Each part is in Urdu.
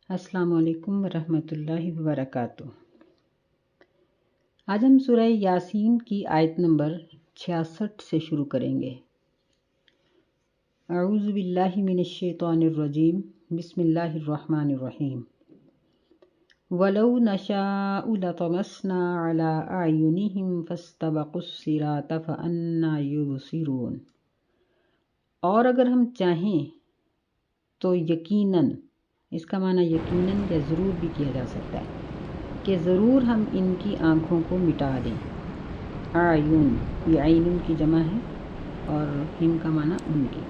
السلام علیکم ورحمۃ اللہ وبرکاتہ۔ آج ہم سورہ یاسین کی آیت نمبر 66 سے شروع کریں گے۔ اعوذ باللہ من الشیطان الرجیم، بسم اللہ الرحمن الرحیم۔ وَلَوْ نَشَاءُ لَطَمَسْنَا عَلَىٰ أَعْيُنِهِمْ فَاسْتَبَقُوا الصِّرَاطَ فَأَنَّىٰ يُبْصِرُونَ۔ اور اگر ہم چاہیں تو یقیناً، اس کا معنی یقیناً یا ضرور بھی کیا جا سکتا ہے کہ ضرور ہم ان کی آنکھوں کو مٹا دیں۔ اعین، یہ عین کی جمع ہے اور ہم کا معنی ان کی۔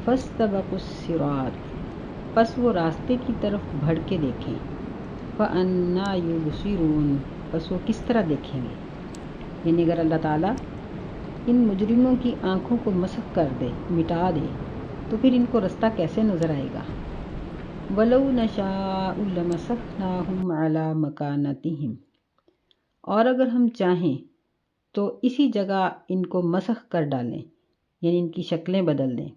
فاستبقوا الصراط، پس وہ راستے کی طرف بڑھ کے دیکھیں۔ فأنیٰ یبصرون، پس وہ کس طرح دیکھیں گے؟ یعنی اگر اللہ تعالیٰ ان مجرموں کی آنکھوں کو مسخ کر دے، مٹا دے، تو پھر ان کو رستہ کیسے نظر آئے گا؟ وَلَوْ نَشَاءُ لَمَسَخْنَاهُمْ عَلَىٰ مَكَانَتِهِمْ، اور اگر ہم چاہیں تو اسی جگہ ان کو مسخ کر ڈالیں، یعنی ان کی شکلیں بدل دیں۔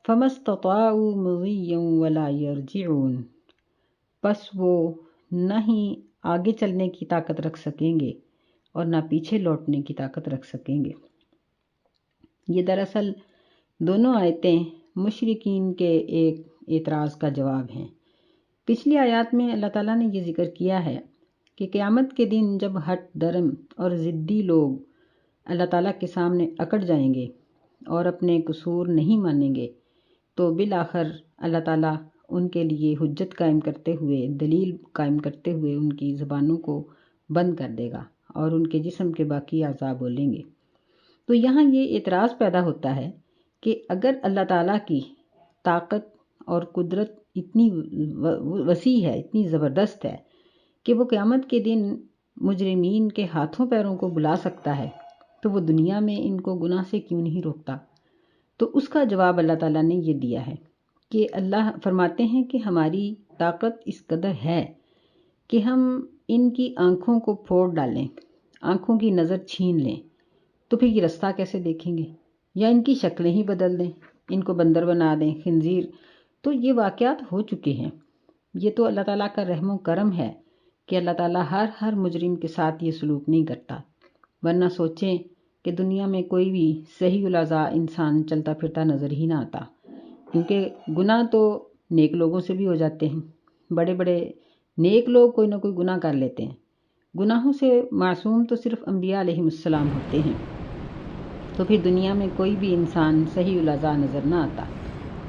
فَمَا اسْتَطَاعُوا مُضِيًّا وَلَا يَرْجِعُونَ، پس وہ نہ ہی آگے چلنے کی طاقت رکھ سکیں گے اور نہ پیچھے لوٹنے کی طاقت رکھ سکیں گے۔ یہ دراصل دونوں آیتیں مشرکین کے ایک اعتراض کا جواب ہیں۔ پچھلی آیات میں اللہ تعالیٰ نے یہ ذکر کیا ہے کہ قیامت کے دن جب ہٹ درم اور ضدی لوگ اللہ تعالیٰ کے سامنے اکڑ جائیں گے اور اپنے قصور نہیں مانیں گے، تو بالآخر اللہ تعالیٰ ان کے لیے حجت قائم کرتے ہوئے، دلیل قائم کرتے ہوئے ان کی زبانوں کو بند کر دے گا اور ان کے جسم کے باقی اعضاء بولیں گے۔ تو یہاں یہ اعتراض پیدا ہوتا ہے کہ اگر اللہ تعالیٰ کی طاقت اور قدرت اتنی وسیع ہے، اتنی زبردست ہے کہ وہ قیامت کے دن مجرمین کے ہاتھوں پیروں کو بلا سکتا ہے، تو وہ دنیا میں ان کو گناہ سے کیوں نہیں روکتا؟ تو اس کا جواب اللہ تعالیٰ نے یہ دیا ہے کہ اللہ فرماتے ہیں کہ ہماری طاقت اس قدر ہے کہ ہم ان کی آنکھوں کو پھوڑ ڈالیں، آنکھوں کی نظر چھین لیں، تو پھر یہ رستہ کیسے دیکھیں گے؟ یا ان کی شکلیں ہی بدل دیں، ان کو بندر بنا دیں، خنزیر۔ تو یہ واقعات ہو چکے ہیں۔ یہ تو اللہ تعالیٰ کا رحم و کرم ہے کہ اللہ تعالیٰ ہر مجرم کے ساتھ یہ سلوک نہیں کرتا، ورنہ سوچیں کہ دنیا میں کوئی بھی صحیح الاضاء انسان چلتا پھرتا نظر ہی نہ آتا، کیونکہ گناہ تو نیک لوگوں سے بھی ہو جاتے ہیں۔ بڑے بڑے نیک لوگ کوئی نہ کوئی گناہ کر لیتے ہیں۔ گناہوں سے معصوم تو صرف انبیاء علیہم السلام ہوتے ہیں، تو پھر دنیا میں کوئی بھی انسان صحیح الاضاء نظر نہ آتا،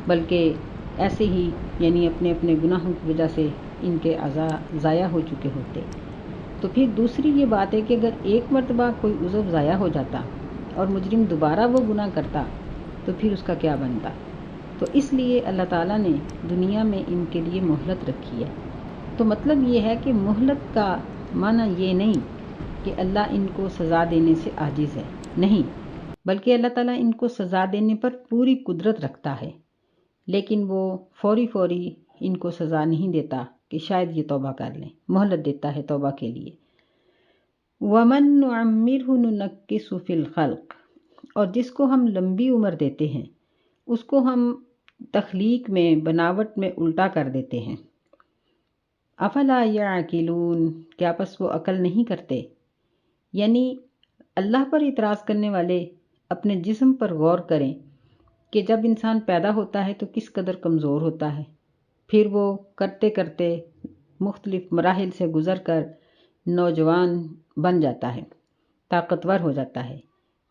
بلکہ ایسے ہی یعنی اپنے اپنے گناہوں کی وجہ سے ان کے اعضاء ضائع ہو چکے ہوتے۔ تو پھر دوسری یہ بات ہے کہ اگر ایک مرتبہ کوئی عضو ضائع ہو جاتا اور مجرم دوبارہ وہ گناہ کرتا تو پھر اس کا کیا بنتا؟ تو اس لیے اللہ تعالیٰ نے دنیا میں ان کے لیے مہلت رکھی ہے۔ تو مطلب یہ ہے کہ مہلت کا معنی یہ نہیں کہ اللہ ان کو سزا دینے سے عاجز ہے، نہیں، بلکہ اللہ تعالیٰ ان کو سزا دینے پر پوری قدرت رکھتا ہے، لیکن وہ فوری ان کو سزا نہیں دیتا کہ شاید یہ توبہ کر لیں، مہلت دیتا ہے توبہ کے لیے۔ وَمَن نُعَمِّرْهُ نُنَكِّسْهُ فِي الْخَلْقِ، اور جس کو ہم لمبی عمر دیتے ہیں اس کو ہم تخلیق میں، بناوٹ میں الٹا کر دیتے ہیں۔ افلا یعقلون، کیا پس وہ عقل نہیں کرتے؟ یعنی اللہ پر اعتراض کرنے والے اپنے جسم پر غور کریں کہ جب انسان پیدا ہوتا ہے تو کس قدر کمزور ہوتا ہے، پھر وہ کرتے کرتے مختلف مراحل سے گزر کر نوجوان بن جاتا ہے، طاقتور ہو جاتا ہے،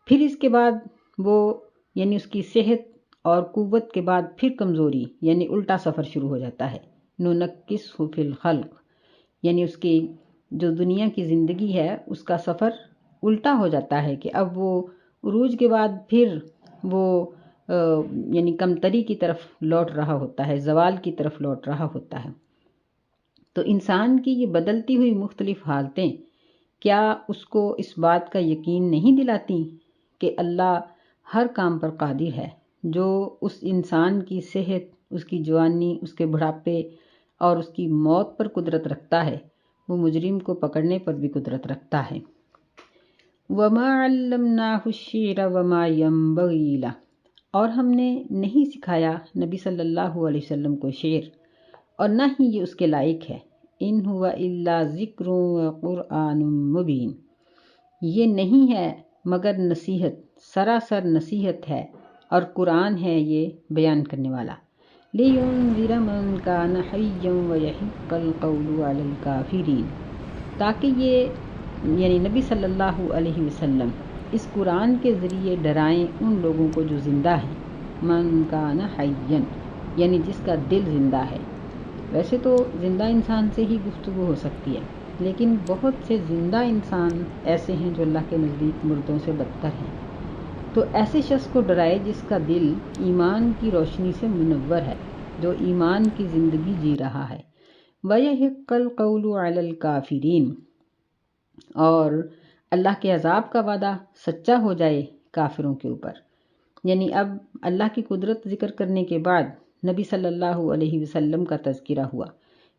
پھر اس کے بعد وہ یعنی اس کی صحت اور قوت کے بعد پھر کمزوری، یعنی الٹا سفر شروع ہو جاتا ہے۔ نُنَكِّسْهُ فِي الْخَلْقِ، یعنی اس کی جو دنیا کی زندگی ہے اس کا سفر الٹا ہو جاتا ہے کہ اب وہ عروج کے بعد پھر وہ یعنی کمتری کی طرف لوٹ رہا ہوتا ہے، زوال کی طرف لوٹ رہا ہوتا ہے۔ تو انسان کی یہ بدلتی ہوئی مختلف حالتیں کیا اس کو اس بات کا یقین نہیں دلاتی کہ اللہ ہر کام پر قادر ہے؟ جو اس انسان کی صحت، اس کی جوانی، اس کے بڑھاپے اور اس کی موت پر قدرت رکھتا ہے، وہ مجرم کو پکڑنے پر بھی قدرت رکھتا ہے۔ وَمَا عَلَّمْنَاهُ الشِّعْرَ وَمَا يَنبَغِي لَهُ، اور ہم نے نہیں سکھایا نبی صلی اللہ علیہ وسلم کو شعر اور نہ ہی یہ اس کے لائق ہے۔ ان ہوا الا ذکر و قرآن مبین، یہ نہیں ہے مگر نصیحت، سراسر نصیحت ہے، اور قرآن ہے یہ بیان کرنے والا۔ لِيُنذِرَ مَن كَانَ حَيًّا وَيَحِقَّ الْقَوْلُ عَلَى الْكَافِرِينَ، تاکہ یہ یعنی نبی صلی اللہ علیہ وسلم اس قرآن کے ذریعے ڈرائیں ان لوگوں کو جو زندہ ہیں، من کان حیًّا یعنی جس کا دل زندہ ہے۔ ویسے تو زندہ انسان سے ہی گفتگو ہو سکتی ہے، لیکن بہت سے زندہ انسان ایسے ہیں جو اللہ کے نزدیک مردوں سے بدتر ہیں، تو ایسے شخص کو ڈرائے جس کا دل ایمان کی روشنی سے منور ہے، جو ایمان کی زندگی جی رہا ہے۔ وَيَحِقَّ الْقَوْلُ عَلَى الْكَافِرِينَ، اور اللہ کے عذاب کا وعدہ سچا ہو جائے کافروں کے اوپر۔ یعنی اب اللہ کی قدرت ذکر کرنے کے بعد نبی صلی اللہ علیہ وسلم کا تذکرہ ہوا،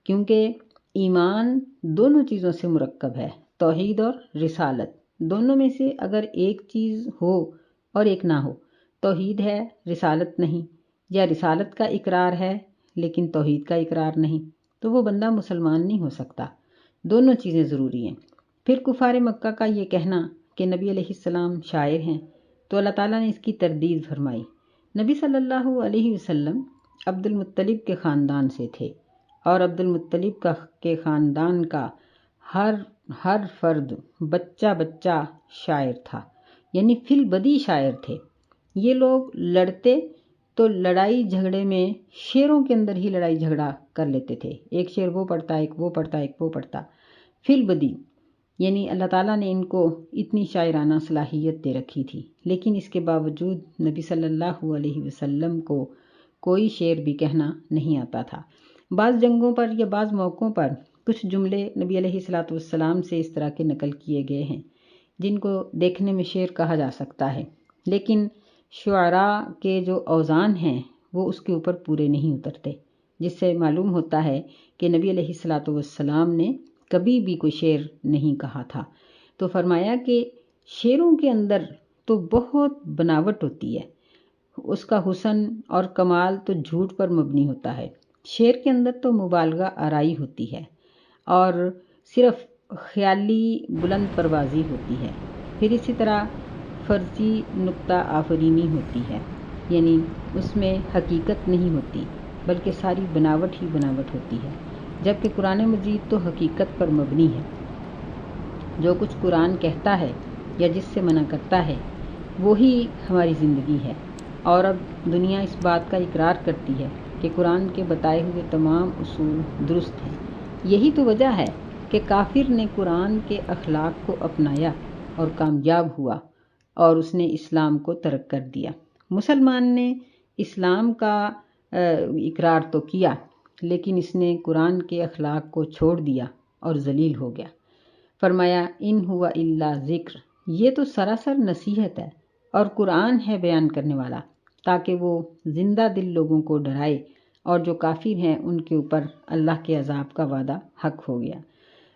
کیونکہ ایمان دونوں چیزوں سے مرکب ہے، توحید اور رسالت۔ دونوں میں سے اگر ایک چیز ہو اور ایک نہ ہو، توحید ہے رسالت نہیں، یا رسالت کا اقرار ہے لیکن توحید کا اقرار نہیں، تو وہ بندہ مسلمان نہیں ہو سکتا۔ دونوں چیزیں ضروری ہیں۔ پھر کفار مکہ کا یہ کہنا کہ نبی علیہ السلام شاعر ہیں، تو اللہ تعالیٰ نے اس کی تردید فرمائی۔ نبی صلی اللہ علیہ وسلم عبد المطلب کے خاندان سے تھے، اور عبد المطلب کے خاندان کا ہر فرد بچہ بچہ شاعر تھا، یعنی فی البدی شاعر تھے۔ یہ لوگ لڑتے تو لڑائی جھگڑے میں شعروں کے اندر ہی لڑائی جھگڑا کر لیتے تھے، ایک شعر وہ پڑھتا ایک وہ پڑھتا ایک وہ پڑھتا، فی البدی۔ یعنی اللہ تعالیٰ نے ان کو اتنی شاعرانہ صلاحیت دے رکھی تھی، لیکن اس کے باوجود نبی صلی اللہ علیہ وسلم کو کوئی شعر بھی کہنا نہیں آتا تھا۔ بعض جنگوں پر یا بعض موقعوں پر کچھ جملے نبی علیہ السلام سے اس طرح کے نقل کیے گئے ہیں جن کو دیکھنے میں شعر کہا جا سکتا ہے، لیکن شعراء کے جو اوزان ہیں وہ اس کے اوپر پورے نہیں اترتے، جس سے معلوم ہوتا ہے کہ نبی علیہ السلام نے کبھی بھی کوئی شعر نہیں کہا تھا۔ تو فرمایا کہ شعروں کے اندر تو بہت بناوٹ ہوتی ہے، اس کا حسن اور کمال تو جھوٹ پر مبنی ہوتا ہے۔ شعر کے اندر تو مبالغہ آرائی ہوتی ہے اور صرف خیالی بلند پروازی ہوتی ہے، پھر اسی طرح فرضی نکتہ آفرینی ہوتی ہے، یعنی اس میں حقیقت نہیں ہوتی بلکہ ساری بناوٹ ہی بناوٹ ہوتی ہے، جبکہ قرآن مجید تو حقیقت پر مبنی ہے۔ جو کچھ قرآن کہتا ہے یا جس سے منع کرتا ہے وہی ہماری زندگی ہے، اور اب دنیا اس بات کا اقرار کرتی ہے کہ قرآن کے بتائے ہوئے تمام اصول درست ہیں۔ یہی تو وجہ ہے کہ کافر نے قرآن کے اخلاق کو اپنایا اور کامیاب ہوا، اور اس نے اسلام کو ترک کر دیا۔ مسلمان نے اسلام کا اقرار تو کیا، لیکن اس نے قرآن کے اخلاق کو چھوڑ دیا اور ذلیل ہو گیا۔ فرمایا ان ہوا الا ذکر، یہ تو سراسر نصیحت ہے اور قرآن ہے بیان کرنے والا، تاکہ وہ زندہ دل لوگوں کو ڈرائے، اور جو کافر ہیں ان کے اوپر اللہ کے عذاب کا وعدہ حق ہو گیا۔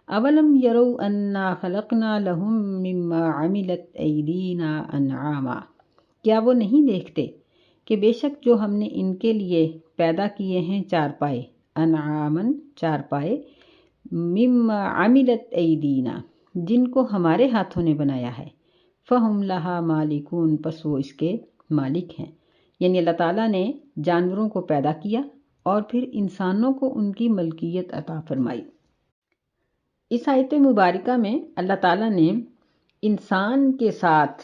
اولم یروا انا خلقنا لهم مما عملت ایدینا انعاما، کیا وہ نہیں دیکھتے کہ بے شک جو ہم نے ان کے لیے پیدا کیے ہیں چارپائے، انعامن چارپائے، مما عملت ایدینا جن کو ہمارے ہاتھوں نے بنایا ہے، فہم لہا مالکون پس وہ اس کے مالک ہیں۔ یعنی اللہ تعالیٰ نے جانوروں کو پیدا کیا اور پھر انسانوں کو ان کی ملکیت عطا فرمائی۔ اس آیت مبارکہ میں اللہ تعالیٰ نے انسان کے ساتھ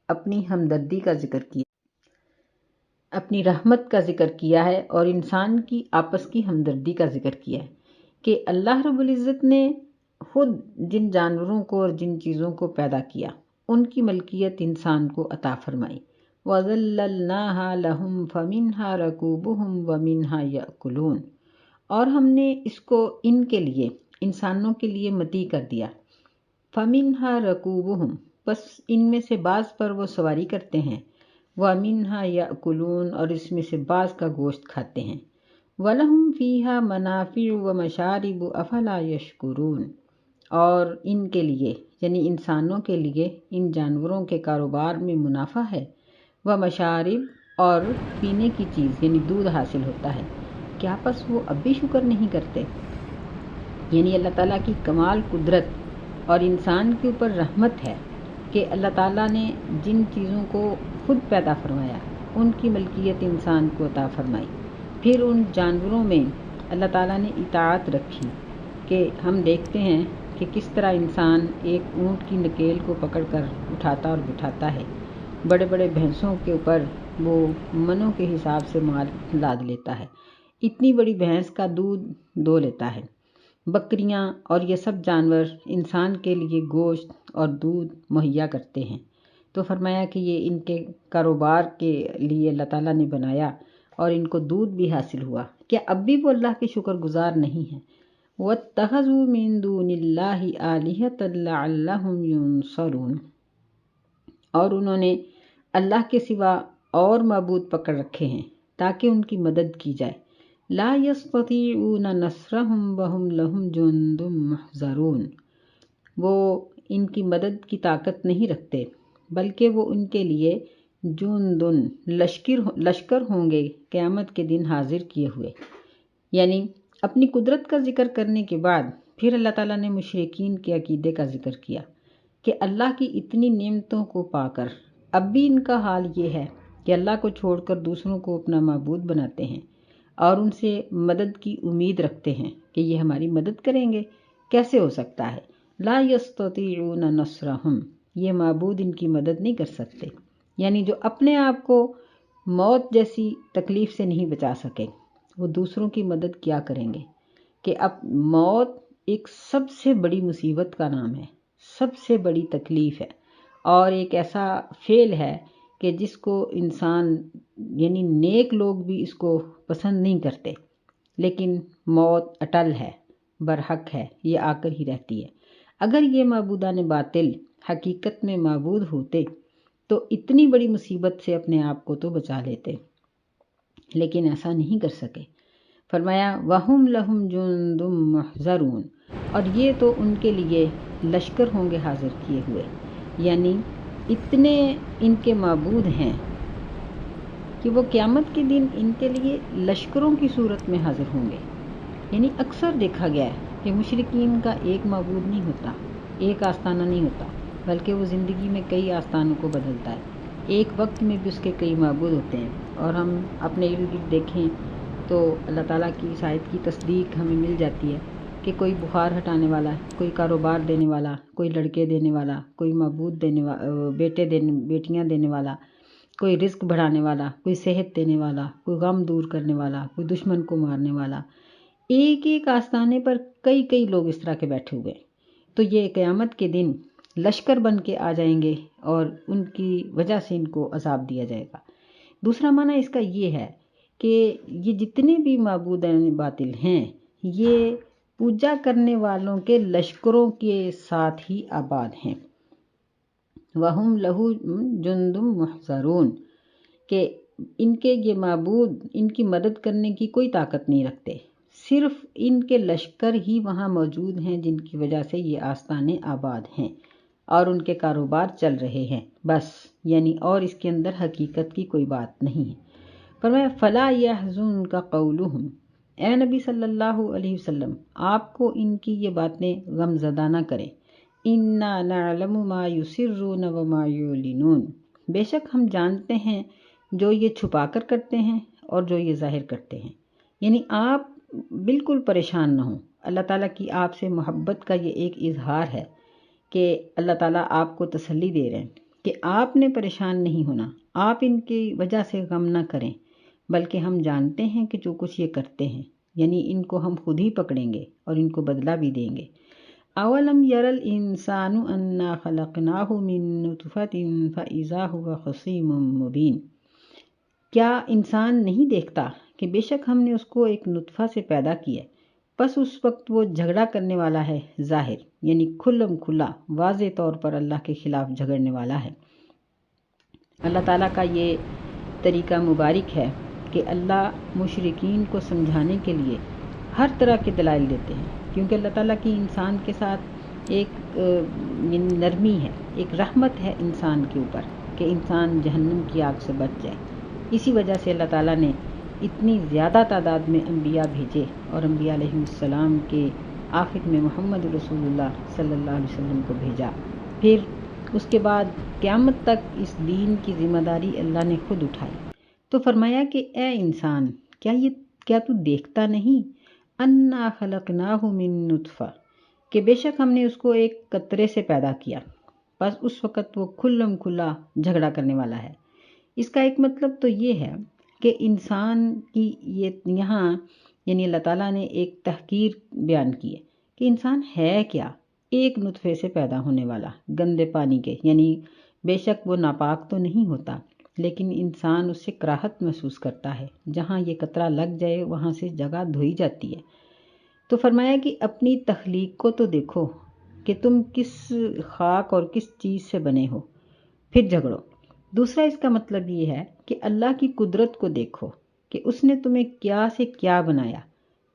اپنی ہمدردی کا ذکر کیا، اپنی رحمت کا ذکر کیا ہے، اور انسان کی آپس کی ہمدردی کا ذکر کیا ہے کہ اللہ رب العزت نے خود جن جانوروں کو اور جن چیزوں کو پیدا کیا ان کی ملکیت انسان کو عطا فرمائی۔ وَذَلَّلْنَاهَا لَهُمْ فَمِنْهَا رَكُوبُهُمْ وَمِنْهَا يَأْكُلُونَ، اور ہم نے اس کو ان کے لیے انسانوں کے لیے مطیع کر دیا۔ فَمِنْهَا رَكُوبُهُمْ، بس ان میں سے بعض پر وہ سواری کرتے ہیں، وَمِنْهَا يَأْكُلُونَ، اور اس میں سے بعض کا گوشت کھاتے ہیں۔ وَلَهُمْ فِيهَا مَنَافِعُ وَمَشَارِبُ أَفَلَا يَشْكُرُونَ، اور ان کے لیے یعنی انسانوں کے لیے ان جانوروں کے کاروبار میں منافع ہے، ومشارب، اور پینے کی چیز یعنی دودھ حاصل ہوتا ہے۔ کیا پس وہ اب بھی شکر نہیں کرتے؟ یعنی اللہ تعالیٰ کی کمال قدرت اور انسان کے اوپر رحمت ہے کہ اللہ تعالیٰ نے جن چیزوں کو خود پیدا فرمایا ان کی ملکیت انسان کو عطا فرمائی، پھر ان جانوروں میں اللہ تعالیٰ نے اطاعت رکھی کہ ہم دیکھتے ہیں کہ کس طرح انسان ایک اونٹ کی نکیل کو پکڑ کر اٹھاتا اور بٹھاتا ہے، بڑے بڑے بھینسوں کے اوپر وہ منوں کے حساب سے مال لاد لیتا ہے، اتنی بڑی بھینس کا دودھ دو لیتا ہے۔ بکریاں اور یہ سب جانور انسان کے لیے گوشت اور دودھ مہیا کرتے ہیں، تو فرمایا کہ یہ ان کے کاروبار کے لیے اللہ تعالیٰ نے بنایا اور ان کو دودھ بھی حاصل ہوا، کیا اب بھی وہ اللہ کے شکر گزار نہیں ہیں؟ وَاتَّخَذُوا مِن دُونِ اللَّهِ آلِهَةً لَعَلَّهُمْ يُنصَرُونَ، اور انہوں نے اللہ کے سوا اور معبود پکڑ رکھے ہیں تاکہ ان کی مدد کی جائے۔ لا يستطيعون نصرهم وهم لهم جند محضرون، وہ ان کی مدد کی طاقت نہیں رکھتے بلکہ وہ ان کے لیے جندن لشکر ہوں گے قیامت کے دن حاضر کیے ہوئے۔ یعنی اپنی قدرت کا ذکر کرنے کے بعد پھر اللہ تعالیٰ نے مشرکین کے عقیدے کا ذکر کیا کہ اللہ کی اتنی نعمتوں کو پا کر اب بھی ان کا حال یہ ہے کہ اللہ کو چھوڑ کر دوسروں کو اپنا معبود بناتے ہیں اور ان سے مدد کی امید رکھتے ہیں کہ یہ ہماری مدد کریں گے۔ کیسے ہو سکتا ہے؟ لا یستطیعون نصرہم، یہ معبود ان کی مدد نہیں کر سکتے، یعنی جو اپنے آپ کو موت جیسی تکلیف سے نہیں بچا سکے وہ دوسروں کی مدد کیا کریں گے؟ کہ اب موت ایک سب سے بڑی مصیبت کا نام ہے، سب سے بڑی تکلیف ہے، اور ایک ایسا فعل ہے کہ جس کو انسان یعنی نیک لوگ بھی اس کو پسند نہیں کرتے، لیکن موت اٹل ہے، برحق ہے، یہ آ کر ہی رہتی ہے۔ اگر یہ معبودان باطل حقیقت میں معبود ہوتے تو اتنی بڑی مصیبت سے اپنے آپ کو تو بچا لیتے، لیکن ایسا نہیں کر سکے۔ فرمایا وَهُمْ لَهُمْ جُنْدٌ مُحْضَرُونَ، اور یہ تو ان کے لیے لشکر ہوں گے حاضر کیے ہوئے، یعنی اتنے ان کے معبود ہیں کہ وہ قیامت کے دن ان کے لیے لشکروں کی صورت میں حاضر ہوں گے۔ یعنی اکثر دیکھا گیا ہے کہ مشرکین کا ایک معبود نہیں ہوتا، ایک آستانہ نہیں ہوتا، بلکہ وہ زندگی میں کئی آستانوں کو بدلتا ہے، ایک وقت میں بھی اس کے کئی معبود ہوتے ہیں۔ اور ہم اپنے ارد گرد دیکھیں تو اللہ تعالیٰ کی اس آیت کی تصدیق ہمیں مل جاتی ہے کہ کوئی بخار ہٹانے والا ہے، کوئی کاروبار دینے والا، کوئی لڑکے دینے والا، کوئی معبود دینے والا، بیٹیاں دینے والا، کوئی رزق بڑھانے والا، کوئی صحت دینے والا، کوئی غم دور کرنے والا، کوئی دشمن کو مارنے والا، ایک ایک آستانے پر کئی کئی لوگ اس طرح کے بیٹھے ہوئے، تو یہ قیامت کے دن لشکر بن کے آ جائیں گے اور ان کی وجہ سے ان کو عذاب دیا جائے گا۔ دوسرا معنی اس کا یہ ہے کہ یہ جتنے بھی معبودان باطل ہیں یہ پوجا کرنے والوں کے لشکروں کے ساتھ ہی آباد ہیں۔ وَهُمْ لَهُ جُنْدٌ مُحْضَرُونَ، کہ ان کے یہ معبود ان کی مدد کرنے کی کوئی طاقت نہیں رکھتے، صرف ان کے لشکر ہی وہاں موجود ہیں جن کی وجہ سے یہ آستانے آباد ہیں اور ان کے کاروبار چل رہے ہیں، بس، یعنی اور اس کے اندر حقیقت کی کوئی بات نہیں ہے۔ فرمایا فَلَا يَحْزُنْكَ قَوْلُهُمْ، اے نبی صلی اللہ علیہ وسلم آپ کو ان کی یہ باتیں غم زدہ نہ کریں۔ اِنَّا نَعْلَمُ مَا يُسِرُّونَ وَمَا يُعْلِنُونَ، بے شک ہم جانتے ہیں جو یہ چھپا کر کرتے ہیں اور جو یہ ظاہر کرتے ہیں۔ یعنی آپ بالکل پریشان نہ ہوں، اللہ تعالیٰ کی آپ سے محبت کا یہ ایک اظہار ہے کہ اللہ تعالیٰ آپ کو تسلی دے رہے ہیں کہ آپ نے پریشان نہیں ہونا، آپ ان کی وجہ سے غم نہ کریں، بلکہ ہم جانتے ہیں کہ جو کچھ یہ کرتے ہیں یعنی ان کو ہم خود ہی پکڑیں گے اور ان کو بدلہ بھی دیں گے۔ اولم یر الانسان انا خلقناہ من نطفۃ فاذا هو خصیم مبین، کیا انسان نہیں دیکھتا کہ بے شک ہم نے اس کو ایک نطفہ سے پیدا کیا، بس اس وقت وہ جھگڑا کرنے والا ہے، ظاہر یعنی کھلم کھلا واضح طور پر اللہ کے خلاف جھگڑنے والا ہے۔ اللہ تعالیٰ کا یہ طریقہ مبارک ہے کہ اللہ مشرکین کو سمجھانے کے لیے ہر طرح کے دلائل دیتے ہیں، کیونکہ اللہ تعالیٰ کی انسان کے ساتھ ایک نرمی ہے، ایک رحمت ہے انسان کے اوپر کہ انسان جہنم کی آگ سے بچ جائے۔ اسی وجہ سے اللہ تعالیٰ نے اتنی زیادہ تعداد میں انبیاء بھیجے اور انبیاء علیہ السلام کے آخر میں محمد رسول اللہ صلی اللہ علیہ وسلم کو بھیجا. پھر اس کے بعد قیامت تک اس دین کی ذمہ داری اللہ نے خود اٹھائی. تو فرمایا کہ اے انسان، کیا تو دیکھتا نہیں انا خلقناہ من نطفہ، کہ بے شک ہم نے اس کو ایک قطرے سے پیدا کیا، بس اس وقت وہ کھلم کھلا جھگڑا کرنے والا ہے. اس کا ایک مطلب تو یہ ہے کہ انسان کی یہاں یعنی اللہ تعالیٰ نے ایک تحقیر بیان کی ہے کہ انسان ہے کیا، ایک نطفے سے پیدا ہونے والا گندے پانی کے، یعنی بے شک وہ ناپاک تو نہیں ہوتا لیکن انسان اس سے کراہت محسوس کرتا ہے، جہاں یہ قطرہ لگ جائے وہاں سے جگہ دھوئی جاتی ہے. تو فرمایا کہ اپنی تخلیق کو تو دیکھو کہ تم کس خاک اور کس چیز سے بنے ہو، پھر جھگڑو. دوسرا اس کا مطلب یہ ہے کہ اللہ کی قدرت کو دیکھو کہ اس نے تمہیں کیا سے کیا بنایا،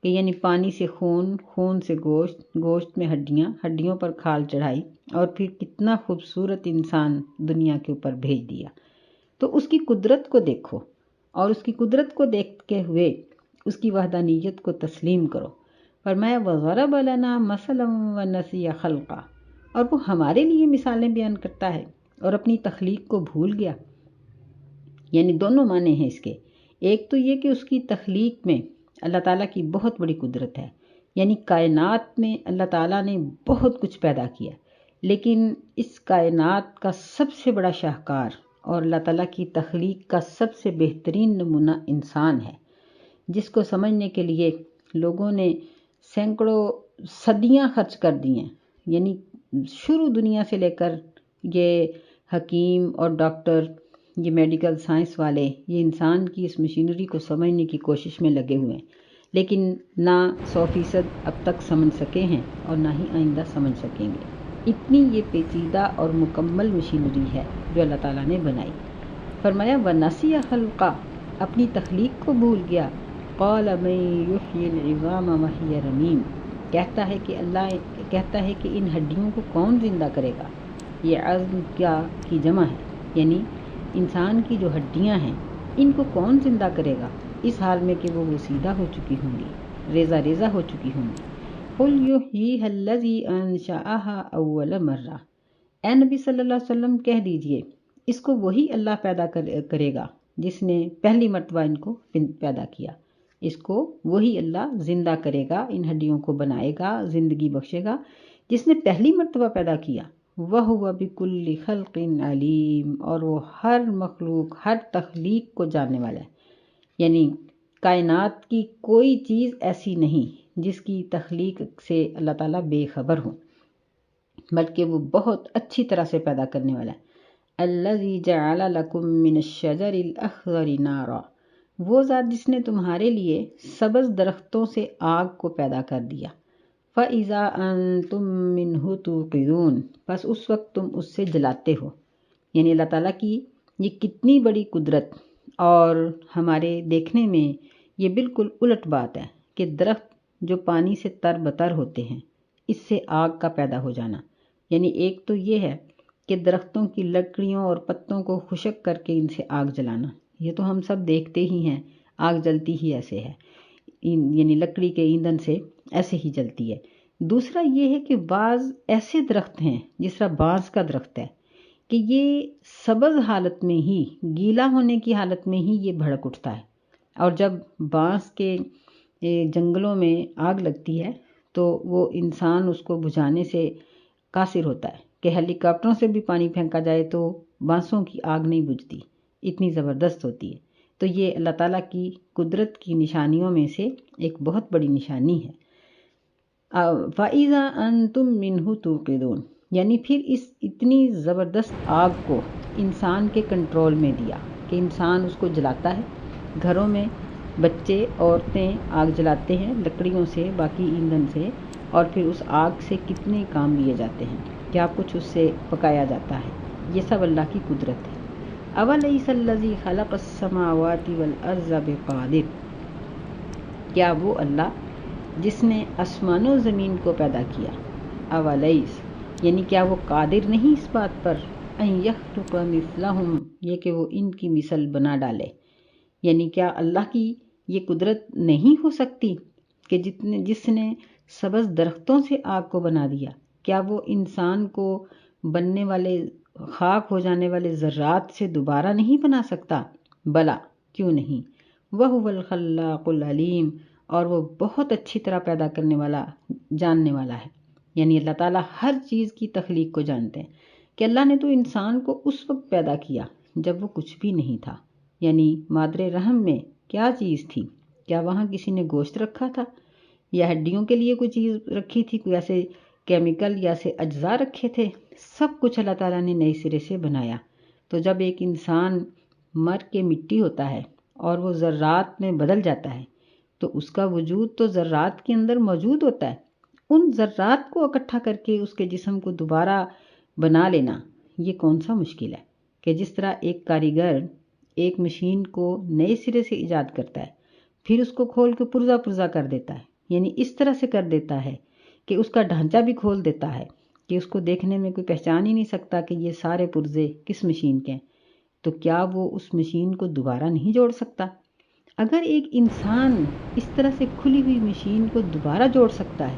کہ یعنی پانی سے خون، خون سے گوشت، گوشت میں ہڈیاں، ہڈیوں پر کھال چڑھائی اور پھر کتنا خوبصورت انسان دنیا کے اوپر بھیج دیا. تو اس کی قدرت کو دیکھو اور اس کی قدرت کو دیکھتے ہوئے اس کی وحدانیت کو تسلیم کرو. فرمایا وَضَرَبَ لَنَا مَثَلًا وَنَسِيَ خَلْقًا، اور وہ ہمارے لیے مثالیں بیان کرتا ہے اور اپنی تخلیق کو بھول گیا. یعنی دونوں معنی ہیں اس کے. ایک تو یہ کہ اس کی تخلیق میں اللہ تعالیٰ کی بہت بڑی قدرت ہے، یعنی کائنات میں اللہ تعالیٰ نے بہت کچھ پیدا کیا، لیکن اس کائنات کا سب سے بڑا شاہکار اور اللہ تعالیٰ کی تخلیق کا سب سے بہترین نمونہ انسان ہے، جس کو سمجھنے کے لیے لوگوں نے سینکڑوں صدیاں خرچ کر دی ہیں. یعنی شروع دنیا سے لے کر یہ حکیم اور ڈاکٹر، یہ میڈیکل سائنس والے، یہ انسان کی اس مشینری کو سمجھنے کی کوشش میں لگے ہوئے ہیں، لیکن نہ 100% اب تک سمجھ سکے ہیں اور نہ ہی آئندہ سمجھ سکیں گے. اتنی یہ پیچیدہ اور مکمل مشینری ہے جو اللہ تعالیٰ نے بنائی. فرمایا وَنَسِيَ خَلْقًا، اپنی تخلیق کو بھول گیا. قَالَ مَن يُحْيِي الْعِظَامَ وَهِيَ رَمِيمٌ، کہتا ہے کہ اللہ کہتا ہے کہ ان ہڈیوں کو کون زندہ کرے گا. یہ عظم کیا کی جمع ہے، یعنی انسان کی جو ہڈیاں ہیں ان کو کون زندہ کرے گا اس حال میں کہ وہ سیدھا ہو چکی ہوں گی، ریزہ ریزہ ہو چکی ہوں گی. قُلْ يُحْيِيهَا الَّذِي أَنشَأَهَا أَوَّلَ مَرَّةٍ، اے نبی صلی اللہ علیہ وسلم کہہ دیجئے اس کو وہی اللہ پیدا کرے گا جس نے پہلی مرتبہ ان کو پیدا کیا. اس کو وہی اللہ زندہ کرے گا، ان ہڈیوں کو بنائے گا، زندگی بخشے گا جس نے پہلی مرتبہ پیدا کیا. وَهُوَ بِكُلِّ خَلْقٍ عَلِيمٌ، اور وہ ہر مخلوق، ہر تخلیق کو جاننے والا ہے. یعنی کائنات کی کوئی چیز ایسی نہیں جس کی تخلیق سے اللہ تعالیٰ بے خبر ہو، بلکہ وہ بہت اچھی طرح سے پیدا کرنے والا ہے. الَّذِي جَعَلَ لَكُم مِّنَ الشَّجَرِ الْأَخْضَرِ نَارًا، وہ ذات جس نے تمہارے لیے سبز درختوں سے آگ کو پیدا کر دیا. فَإِذَا أَنتُم مِّنْهُ تُوقِدُونَ، بس اس وقت تم اس سے جلاتے ہو. یعنی اللہ تعالیٰ کی یہ کتنی بڑی قدرت، اور ہمارے دیکھنے میں یہ بالکل الٹ بات ہے کہ درخت جو پانی سے تر بتر ہوتے ہیں اس سے آگ کا پیدا ہو جانا. یعنی ایک تو یہ ہے کہ درختوں کی لکڑیوں اور پتوں کو خشک کر کے ان سے آگ جلانا، یہ تو ہم سب دیکھتے ہی ہیں، آگ جلتی ہی ایسے ہے، یعنی لکڑی کے ایندھن سے ایسے ہی جلتی ہے. دوسرا یہ ہے کہ بعض ایسے درخت ہیں جس طرح بانس کا درخت ہے کہ یہ سبز حالت میں ہی، گیلا ہونے کی حالت میں ہی یہ بھڑک اٹھتا ہے، اور جب بانس کے جنگلوں میں آگ لگتی ہے تو وہ انسان اس کو بجھانے سے قاصر ہوتا ہے کہ ہیلی کاپٹروں سے بھی پانی پھینکا جائے تو بانسوں کی آگ نہیں بجھتی، اتنی زبردست ہوتی ہے. تو یہ اللہ تعالیٰ کی قدرت کی نشانیوں میں سے ایک بہت بڑی نشانی ہے. فَإِذَا أَنْتُم مِّنْهُ تُوقِدُونَ، یعنی پھر اس اتنی زبردست آگ کو انسان کے کنٹرول میں دیا کہ انسان اس کو جلاتا ہے. گھروں میں بچے، عورتیں آگ جلاتے ہیں لکڑیوں سے، باقی ایندھن سے، اور پھر اس آگ سے کتنے کام لیے جاتے ہیں، کیا کچھ اس سے پکایا جاتا ہے. یہ سب اللہ کی قدرت ہے. أَوَلَيْسَ الَّذِي خَلَقَ السَّمَاوَاتِ وَالْأَرْضَ بِقَادِرٍ، کیا وہ اللہ جس نے آسمان و زمین کو پیدا کیا، اولیس یعنی کیا وہ قادر نہیں اس بات پر، ان یخلق مثلہم، یہ کہ وہ ان کی مثل بنا ڈالے. یعنی کیا اللہ کی یہ قدرت نہیں ہو سکتی کہ جس نے سبز درختوں سے آگ کو بنا دیا، کیا وہ انسان کو بننے والے خاک ہو جانے والے ذرات سے دوبارہ نہیں بنا سکتا؟ بلا، کیوں نہیں؟ وَهُوَ الْخَلَّاقُ الْعَلِيمُ، اور وہ بہت اچھی طرح پیدا کرنے والا، جاننے والا ہے۔ یعنی اللہ تعالیٰ ہر چیز کی تخلیق کو جانتے ہیں کہ اللہ نے تو انسان کو اس وقت پیدا کیا جب وہ کچھ بھی نہیں تھا، یعنی مادر رحم میں کیا چیز تھی؟ کیا وہاں کسی نے گوشت رکھا تھا یا ہڈیوں کے لیے کوئی چیز رکھی تھی، کوئی ایسے کیمیکل یا ایسے اجزاء رکھے تھے؟ سب کچھ اللہ تعالیٰ نے نئے سرے سے بنایا۔ تو جب ایک انسان مر کے مٹی ہوتا ہے اور وہ ذرات میں بدل جاتا ہے تو اس کا وجود تو ذرات کے اندر موجود ہوتا ہے، ان ذرات کو اکٹھا کر کے اس کے جسم کو دوبارہ بنا لینا یہ کون سا مشکل ہے؟ کہ جس طرح ایک کاریگر ایک مشین کو نئے سرے سے ایجاد کرتا ہے، پھر اس کو کھول کے پرزہ پرزہ کر دیتا ہے، یعنی اس طرح سے کر دیتا ہے کہ اس کا ڈھانچہ بھی کھول دیتا ہے کہ اس کو دیکھنے میں کوئی پہچان ہی نہیں سکتا کہ یہ سارے پرزے کس مشین کے ہیں، تو کیا وہ اس مشین کو دوبارہ نہیں جوڑ سکتا؟ اگر ایک انسان اس طرح سے کھلی ہوئی مشین کو دوبارہ جوڑ سکتا ہے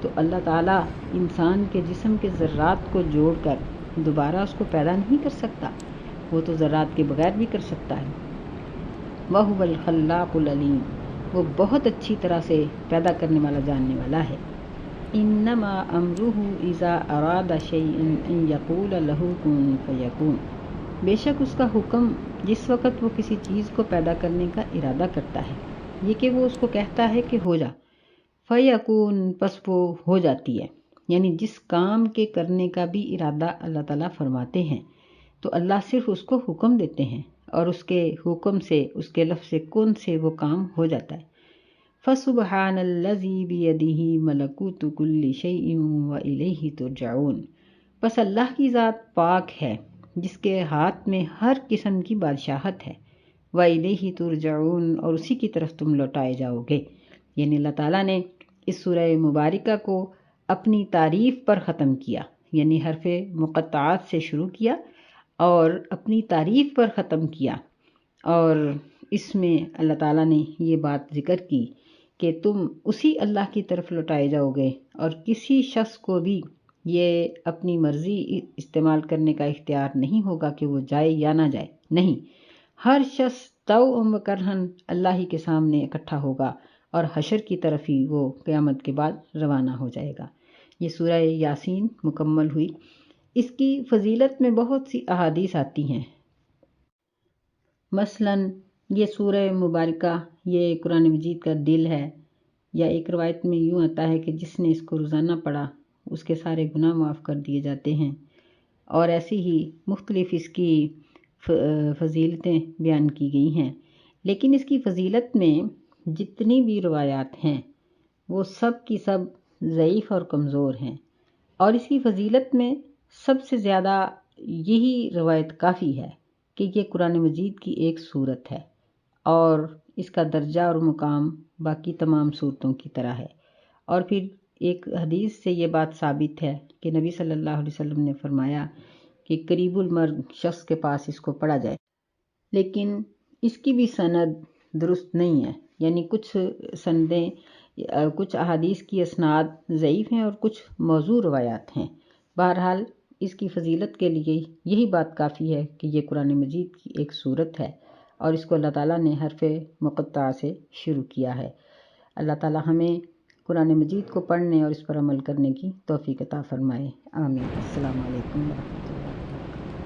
تو اللہ تعالیٰ انسان کے جسم کے ذرات کو جوڑ کر دوبارہ اس کو پیدا نہیں کر سکتا؟ وہ تو ذرات کے بغیر بھی کر سکتا ہے۔ وَهُوَ الْخَلَّاقُ الْعَلِيمُ، وہ بہت اچھی طرح سے پیدا کرنے والا، جاننے والا ہے۔ إِنَّمَا أَمْرُهُ إِذَا أَرَادَ شَيْئًا أَن يَقُولَ لَهُ كُن فَيَكُونُ، بے شک اس کا حکم جس وقت وہ کسی چیز کو پیدا کرنے کا ارادہ کرتا ہے، یہ کہ وہ اس کو کہتا ہے کہ ہو جا، فَيَكُونُ، پس وہ ہو جاتی ہے۔ یعنی جس کام کے کرنے کا بھی ارادہ اللہ تعالیٰ فرماتے ہیں تو اللہ صرف اس کو حکم دیتے ہیں اور اس کے حکم سے، اس کے لفظ کن سے وہ کام ہو جاتا ہے۔ فَسُبْحَانَ الَّذِي بِيَدِهِ مَلَكُوتُ كُلِّ شَيْءٍ وَإِلَيْهِ تُرْجَعُونَ، پس اللہ کی ذات پاک ہے جس کے ہاتھ میں ہر قسم کی بادشاہت ہے، وَإِلَيْهِ تُرْجَعُونَ، اور اسی کی طرف تم لوٹائے جاؤ گے۔ یعنی اللہ تعالیٰ نے اس سورہ مبارکہ کو اپنی تعریف پر ختم کیا، یعنی حرف مقطعات سے شروع کیا اور اپنی تعریف پر ختم کیا، اور اس میں اللہ تعالیٰ نے یہ بات ذکر کی کہ تم اسی اللہ کی طرف لوٹائے جاؤ گے، اور کسی شخص کو بھی یہ اپنی مرضی استعمال کرنے کا اختیار نہیں ہوگا کہ وہ جائے یا نہ جائے، نہیں، ہر شخص طوعاً و کرہاً اللہ ہی کے سامنے اکٹھا ہوگا اور حشر کی طرف ہی وہ قیامت کے بعد روانہ ہو جائے گا۔ یہ سورہ یاسین مکمل ہوئی۔ اس کی فضیلت میں بہت سی احادیث آتی ہیں، مثلاً یہ سورہ مبارکہ یہ قرآن مجید کا دل ہے، یا ایک روایت میں یوں آتا ہے کہ جس نے اس کو روزانہ پڑھا اس کے سارے گناہ معاف کر دیے جاتے ہیں، اور ایسی ہی مختلف اس کی فضیلتیں بیان کی گئی ہیں۔ لیکن اس کی فضیلت میں جتنی بھی روایات ہیں وہ سب کی سب ضعیف اور کمزور ہیں، اور اس کی فضیلت میں سب سے زیادہ یہی روایت کافی ہے کہ یہ قرآن مجید کی ایک سورت ہے اور اس کا درجہ اور مقام باقی تمام سورتوں کی طرح ہے۔ اور پھر ایک حدیث سے یہ بات ثابت ہے کہ نبی صلی اللہ علیہ وسلم نے فرمایا کہ قریب المرگ شخص کے پاس اس کو پڑھا جائے، لیکن اس کی بھی سند درست نہیں ہے، یعنی کچھ سندیں، کچھ احادیث کی اسناد ضعیف ہیں اور کچھ موضوع روایات ہیں۔ بہرحال اس کی فضیلت کے لیے یہی بات کافی ہے کہ یہ قرآن مجید کی ایک سورت ہے اور اس کو اللہ تعالیٰ نے حرف مقطع سے شروع کیا ہے۔ اللہ تعالیٰ ہمیں قرآن مجید کو پڑھنے اور اس پر عمل کرنے کی توفیق عطا فرمائے، آمین۔ السلام علیکم ورحمۃ اللہ۔